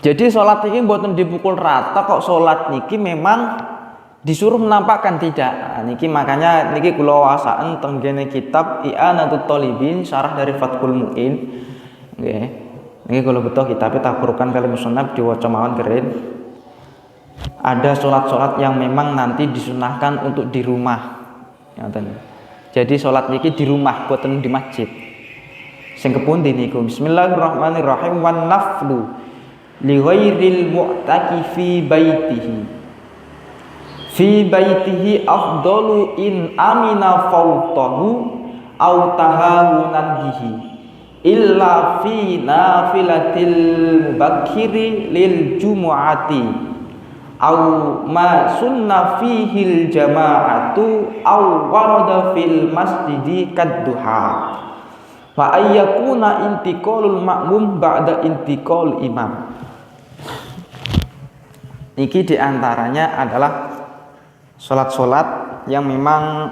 Jadi sholat niki mboten dipukul rata kok, sholat niki memang disuruh menampakkan tidak. Nah, niki makanya niki kula wasaan tenggene kitab I'anatul Thalibin syarah dari Fathul Mu'in. Nggih. Niki kula beto kitabé Tabarukan kali musannaf diwaca mawon keren. Ada sholat-sholat yang memang nanti disunahkan untuk di rumah. Ngoten. Jadi sholat niki di rumah, boten di masjid. Sing kepundi niku? Bismillahirrahmanirrahim. Wan naflu li ghairil mu'takifi baitihi afdalu in amina fautahu aw tahawunan bihi illa fi nafilatil mubakkiri lil jumu'ati aw ma sunna fihil jama'atu aw warada fil masjidi kadduha wa ayyakuna intiqalul ma'mum ba'da intiqal imam. Niki diantaranya adalah sholat-sholat yang memang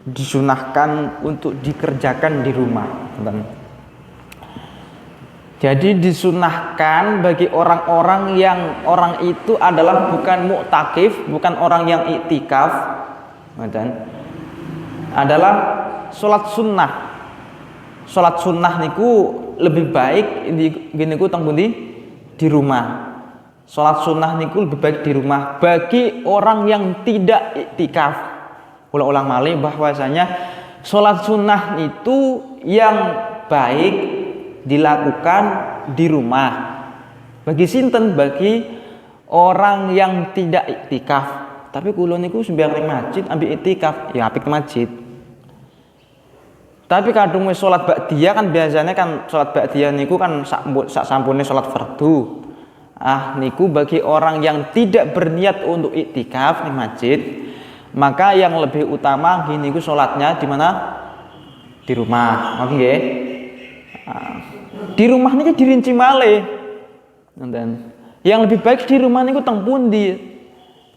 disunahkan untuk dikerjakan di rumah. Jadi disunahkan bagi orang-orang yang orang itu adalah bukan mu'takif, bukan orang yang iktikaf, adalah sholat sunnah. Sholat sunnah niku lebih baik gini ku teng pundi? Di rumah. Sholat sunnah niku lebih baik di rumah bagi orang yang tidak iktikaf. Ulang-ulang malih bahwasanya sholat sunnah itu yang baik dilakukan di rumah. Bagi sinten? Bagi orang yang tidak iktikaf. Tapi kula niku sembahyang ning masjid ambil iktikaf, ya apik masjid. Tapi kadung wis sholat ba'diyah kan biasanya kan sholat ba'diyah niku kan sak sampune sholat fardu. Niku bagi orang yang tidak berniat untuk iktikaf di masjid, maka yang lebih utama gini ku sholatnya di mana? Di rumah. Oke nggih. Di rumah niku dirinci malih. Yang lebih baik di rumah niku teng pundi?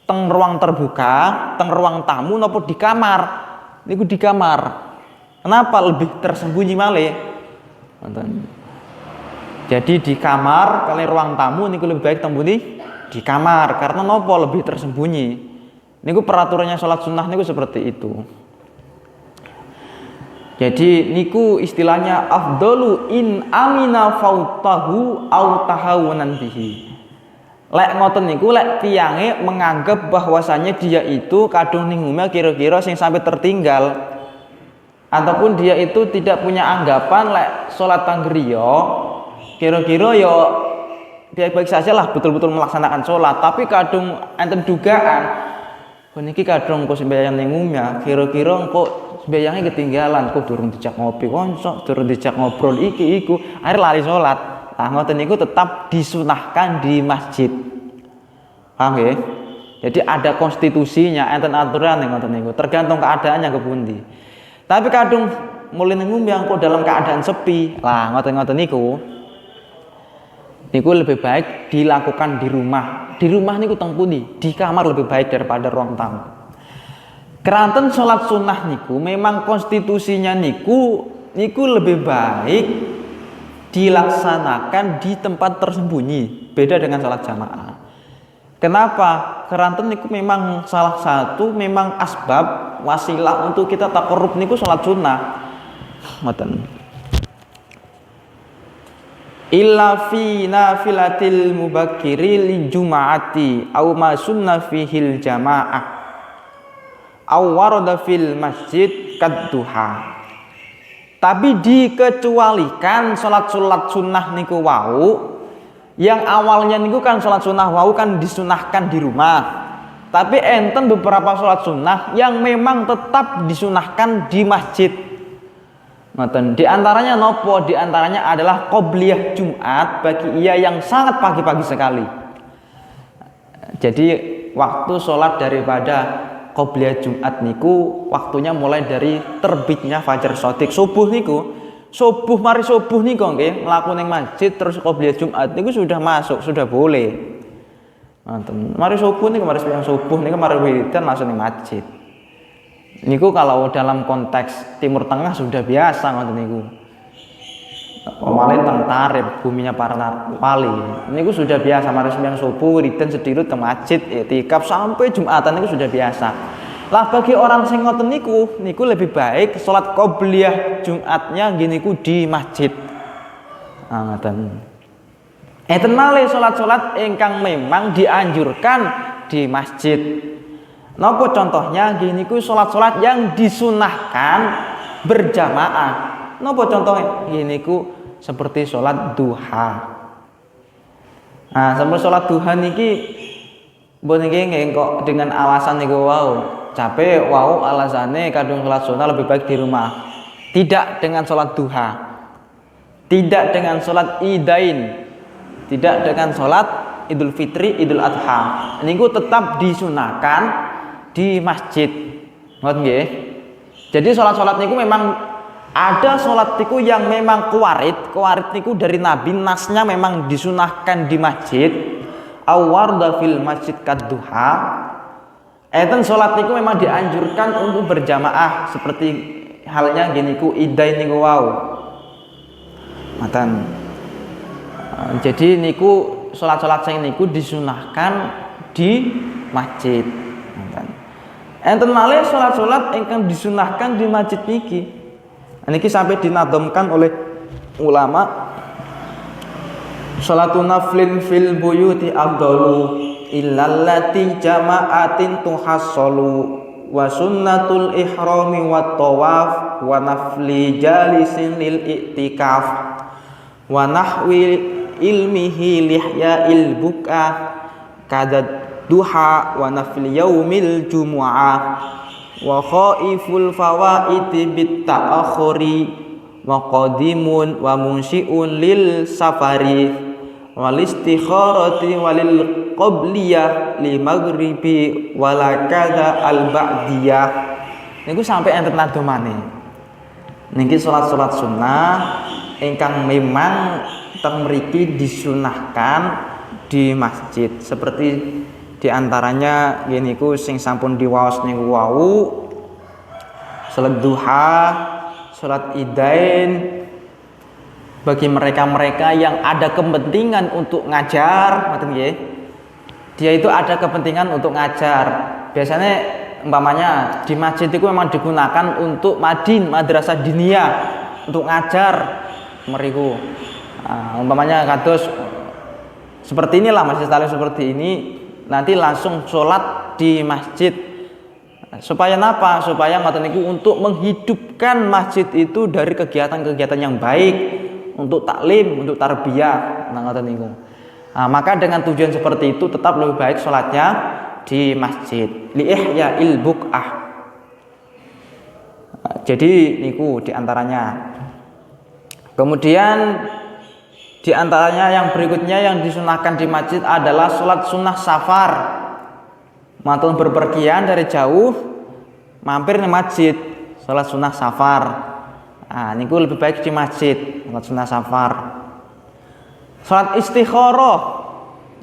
Teng ruang terbuka, teng ruang tamu napa di kamar? Niku di kamar. Kenapa lebih tersembunyi malih? Jadi di kamar kali ruang tamu niku lebih baik teng pundi? Di kamar. Karena nopo lebih tersembunyi. Niku peraturannya sholat sunnah niku seperti itu. Jadi niku istilahnya afdalu in amina fautahu au tahawunan bihi. Lek ngoten niku lek tiyange menganggap bahwasanya dia itu kadung ning omah kira-kira sing sampai tertinggal, ataupun dia itu tidak punya anggapan lek sholat tanggriya kira-kira ya baik-baik saja lah betul-betul melaksanakan sholat, tapi kadung enten dugaan niki kadung kok sembahyang ning omah kira-kira kok sembayangnya ketinggalan, kok durung dijak ngopi konco, durung dijak ngobrol iki iku akhir lali sholat. Ngoten niku tetap disunahkan di masjid. Paham nggih? Jadi ada konstitusinya, enten aturan ngoten niku, tergantung keadaannya kepundi. Tapi kadung mulai ning omah kok dalam keadaan sepi. Ngoten-ngoten niku lebih baik dilakukan di rumah. Di rumah niku teng pundi? Di kamar lebih baik daripada ruang tamu. Keranten sholat sunnah niku memang konstitusinya niku lebih baik dilaksanakan di tempat tersembunyi. Beda dengan sholat jamaah. Kenapa? Keranten niku memang salah satu memang asbab wasilah untuk kita taqarrub niku sholat sunnah. Ngoten. Illa fi nafilatil mubakkiri li juma'ati aw ma sunna fihil jama'ah aw warada fil masjid kadduha. Tapi dikecualikan sholat-sholat sunnah niku wau yang awalnya niku kan sholat sunnah wau kan disunahkan di rumah. Tapi enten beberapa sholat sunnah yang memang tetap disunahkan di masjid. Di antaranya nopo? Di antaranya adalah qobliyah Jumat bagi ia yang sangat pagi-pagi sekali. Jadi waktu sholat daripada qobliyah Jumat niku waktunya mulai dari terbitnya fajar shadiq. Subuh niku, mari subuh niku nggih mlaku ning masjid terus qobliyah Jumat niku sudah masuk, sudah boleh. Mari subuh niku, mari sembahyang subuh niku mari wiridan langsung ning masjid. Niku kalau dalam konteks Timur Tengah sudah biasa ngoten niku. Pemale teng tarif buminya para wali. Niku sudah biasa mari sembahyang subuh wiridan sedirut ke masjid iktikaf sampai Jumatan niku sudah biasa. Lah bagi orang sing ngoten niku lebih baik salat qobliyah Jumatnya nggih niku di masjid. Ah ngoten. Enten malih salat-salat ingkang memang dianjurkan di masjid. Napa contohnya nggih niku salat-salat yang disunahkan berjamaah. Napa contohnya nggih niku seperti salat duha. Nah, sampai salat duha niki mbon niki nggih kok dengan alasan niku wau. Capek wau alasannya kadung salat sunah lebih baik di rumah. Tidak dengan salat duha. Tidak dengan salat idain. Tidak dengan salat Idul Fitri, Idul Adha. Niku tetap disunahkan di masjid. Ngoten nggih. Jadi salat-salat niku memang ada salat niku yang memang kuwarid niku dari Nabi, nasnya memang disunahkan di masjid. Awarda fil masjid kadduha. Eten salat niku memang dianjurkan untuk berjamaah seperti halnya gini ku idain niku wau. Matan. Jadi niku salat-salat sing niku disunahkan di masjid. Matan. Enten malih salat-salat ingkang disunahkan di masjid niki. Niki sampai dinadomkan oleh ulama. Salatun naflin fil buyuti afdalu illallati jama'atin tuhassalu wa sunnatul ihrami wat tawaf wa nafli jalisin lil i'tikaf wa nahwi ilmihi lihya'il buka kadad duha wa nafli yaumil jumu'ah wa khaiful fawaiti bit ta'akhuri wa qadimun wa munsyi'un lil safari wal istikharati walil qabliyah li maghribi wala kadza al ba'diyah. Niku sampai enten nadomane. Niki salat-salat sunnah ingkang memang teng mriki disunahkan di masjid. Seperti diantaranya niku sing sampun diwaos niku wau salat duha, salat idain. Bagi mereka-mereka yang ada kepentingan untuk ngajar, ngoten nggih. Dia itu ada kepentingan untuk ngajar. Biasanya umpamanya di masjid itu memang digunakan untuk madrasah diniyah, untuk ngajar meriku. Umpamanya kados seperti inilah masjid taklim seperti ini, nanti langsung sholat di masjid. Supaya apa? Supaya ngoten niku untuk menghidupkan masjid itu dari kegiatan-kegiatan yang baik. Untuk taklim, untuk tarbiyah, ngoten niku. Maka dengan tujuan seperti itu tetap lebih baik sholatnya di masjid. Li ihya'il buq'ah. Jadi niku diantaranya. Kemudian diantaranya yang berikutnya yang disunahkan di masjid adalah sholat sunnah safar. Mantun berpergian dari jauh mampir di masjid, sholat sunnah safar. Niku lebih baik di masjid, salat sunah safar. Salat istikharah.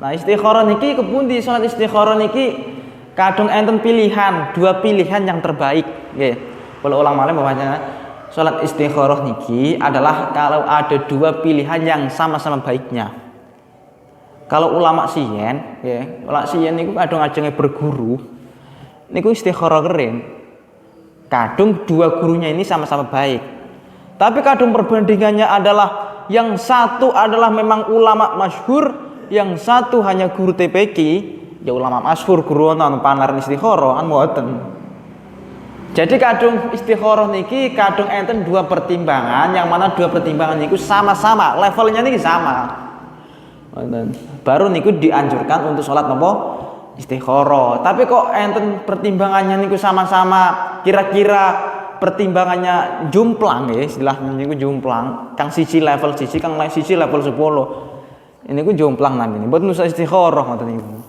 Nah, istikharah niki kepundi salat istikharah niki kadung enten pilihan, dua pilihan yang terbaik nggih. Kalau ulama bahwasanya salat istikharah niki adalah kalau ada dua pilihan yang sama-sama baiknya. Kalau ulama siyen nggih, ulama siyen niku kadung ajenge berguru niku istikharah keren. Kadung dua gurunya ini sama-sama baik. Tapi kadang perbandingannya adalah yang satu adalah memang ulama masyhur, yang satu hanya guru TPQ, ya ulama masyhur guru nang panaran istikharah an mboten. Jadi kadung istikharah niki kadung enten dua pertimbangan, yang mana dua pertimbangan niku sama-sama, levelnya niki sama. Baru niku dianjurkan untuk sholat napa? Istikharah. Tapi kok enten pertimbangannya niku sama-sama, kira-kira pertimbangannya jumplang ya, istilahnya niku jumplang. Kang siji level siji, kang siji level 10. Ini ku jumplang namanya. Mboten usah istikharah ngoten niku.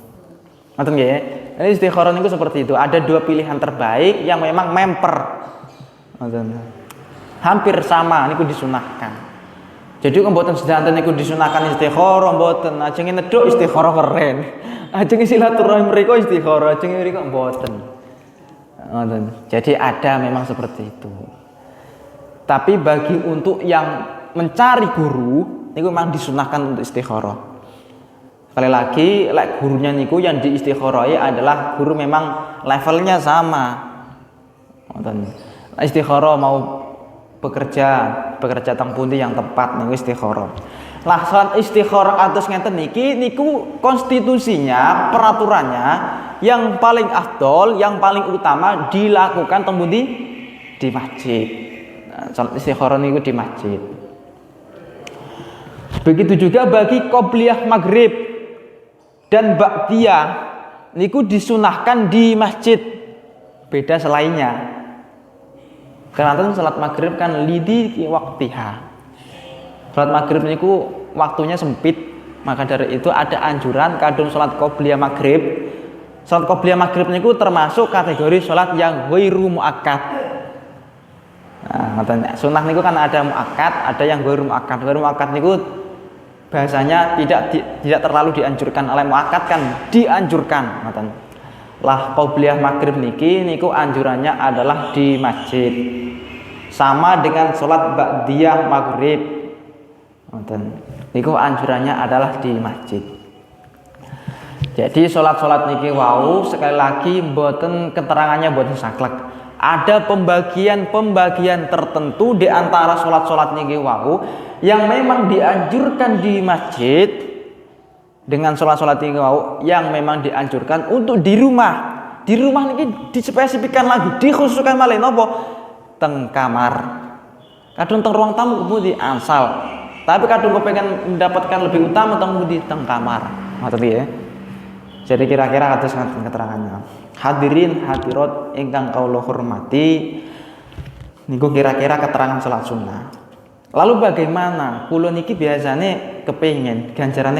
Ngoten nggih. Ini istikharah niku seperti itu. Ada dua pilihan terbaik yang memang memper. Ngoten. Hampir sama niku disunahkan. Jadi kok mboten sedanten niku disunahkan istikharah mboten. Ajeng neduk istikharah keren. Ajeng silaturahim mriku istikharah, ajeng mriku mboten. Jadi ada memang seperti itu. Tapi bagi untuk yang mencari guru niku memang disunahkan untuk istikharah. Sekali lagi, gurunya niku yang diistikharahai adalah guru memang levelnya sama. Istikharah mau bekerja teng pundi yang tepat niku istikharah. Lah salat istikharah atus ngeten niku konstitusinya, peraturannya yang paling afdol, yang paling utama dilakukan teng pundi? Di masjid. Nah, salat istikharah niku di masjid. Begitu juga bagi qobliyah maghrib dan ba'diyah niku disunahkan di masjid. Beda selainnya. Karena salat maghrib kan lidi waktiha. Salat maghrib niku waktunya sempit, maka dari itu ada anjuran kadung salat qobliyah maghrib. Salat qobliyah maghrib niku termasuk kategori salat yang ghairu muakkad. Nah, sunnah niku kan ada muakkad, ada yang ghairu muakkad. Ghairu muakkad niku bahasanya tidak terlalu dianjurkan, oleh muakkad kan dianjurkan. Lah qobliyah maghrib niku anjurannya adalah di masjid. Sama dengan salat ba'diyah maghrib. Niku anjurannya adalah di masjid. Jadi salat-salat niki wau sekali lagi mboten keterangannya mboten saklek. Ada pembagian tertentu di antara salat-salat niki wau yang memang dianjurkan di masjid dengan salat-salat niki wau yang memang dianjurkan untuk di rumah. Di rumah niki dispesifikkan lagi, dikhususkan malih napa? Teng kamar. Kadung teng ruang tamu kemudian asal. Tapi kadung kepengen mendapatkan lebih utama di teng kamar. Ngoten ya. Jadi kira-kira kados keterangannya. Hadirin hadirat ingkang kawula hormati, niku kira-kira keterangan salat sunnah. Lalu bagaimana? Kula niki biasane kepengin ganjarane